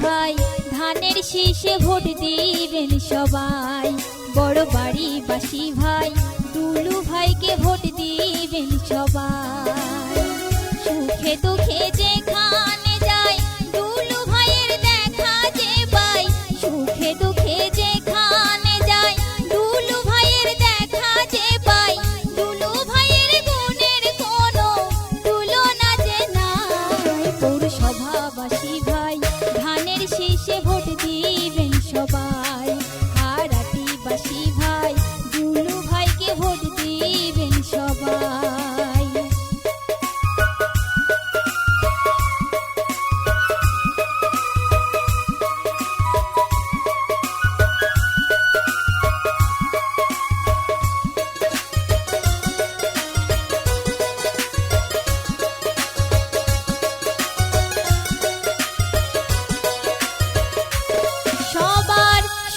ভাই ধানের শীষে ভোট দিবেন সবাই। বড় বাড়ি বাসী ভাই দুলু ভাইকে ভোট দিবেন সবাই। সুখে দুঃখে যেখানে যায় দুলু ভাইয়ের দেখা যে পাই। সুখে দুঃখে যেখানে যায় দুলু ভাইয়ের দেখা যে পাই। দুলু ভাইয়ের গুণের কোনো তুলনা যে নাই। পৌরসভাবাসী ভাই ধানের শীষে ভোট দিবেন সবাই। হারাটিবাসী ভাই দুলু ভাইকে ভোট দিবেন সবাই।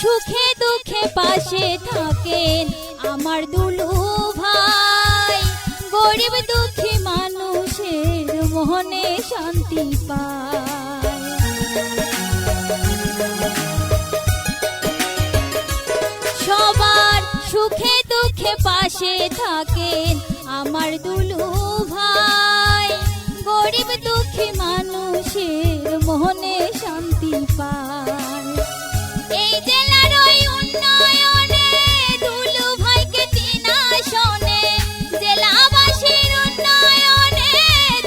সুখে দুঃখে পাশে থাকেন আমার দুলু ভাই। গরিব দুঃখী মানুষের মনে শান্তি পায়। সবার সুখে দুঃখে পাশে থাকেন আমার দুলু ভাই। গরিব দুঃখী মানুষের মনে শান্তি পায়। এই জেলার ওই উন্নয়নে দুলু ভাইকে 3 আসনে। জেলাবাসীর উন্নয়নে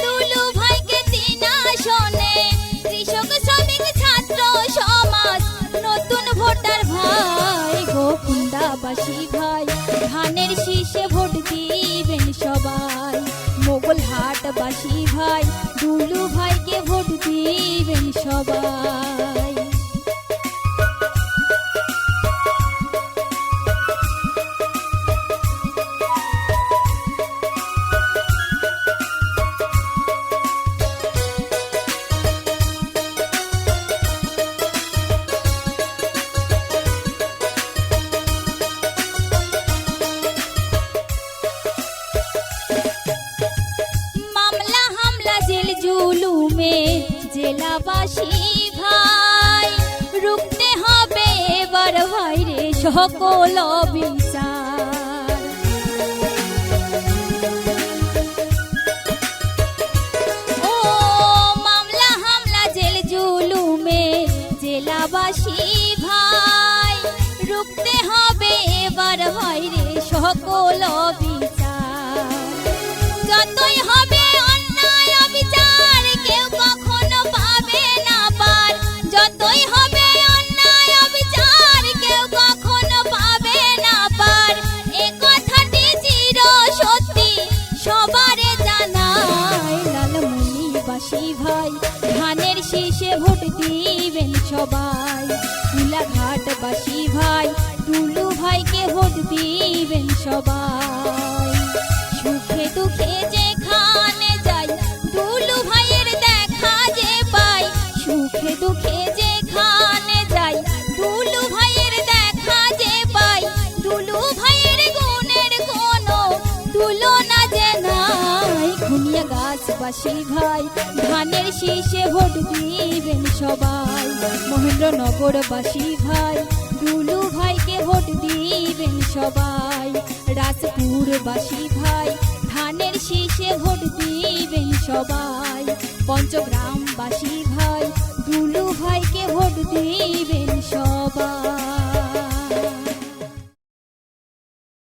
দুলু ভাইকে 3 আসনে। কৃষক শ্রমিক ছাত্র সমাজ নতুন ভোটার ভাই। গোকুন্দাবাসী ভাই ধানের শীষে ভোট দিবেন সবাই। মোগলহাটবাসী ভাই দুলু ভাইকে ভোট দিবেন সবাই। জুলুমে জেলাবাসী ভাই রুখতে হবে এবার ভাইরে সকল বিচার। ও মামলা হামলা জেল জুলুমে জেলাবাসী ভাই রুখতে হবে এবার ভাইরে সকল বিচার। যতই হবে যতই হবে অন্যায় বিচার কেউ কখনো পাবে না পার। এ কথাটি চির সত্যি সবারে জানাই। লালমনিবাসী ভাই ধানের শীষে ভোট দিবেন সবাই। কুলাঘাটবাসী ভাই দুলু ভাইকে ভোট দিবেন সবাই। সুখে দুঃখে যেখানে যাই দুলু ভাইয়ের দেখা যে পাই। সুখে দুঃখে যেখানে যাই দুলু ভাইয়ের দেখা যে পাই। দুলু ভাইয়ের গুণের কোনো তুলনা যে নাই। খুনিয়াগাছবাসী ভাই ধানের শীষে ভোট দিবেন সবাই। মহেন্দ্রনগরবাসী ভাই দুলু ভাইকে ভোট দিবেন সবাই। রাজপুরবাসী ভাই ধানের শীষে ভোট দিবেন সবাই। পঞ্চগ্রামবাসী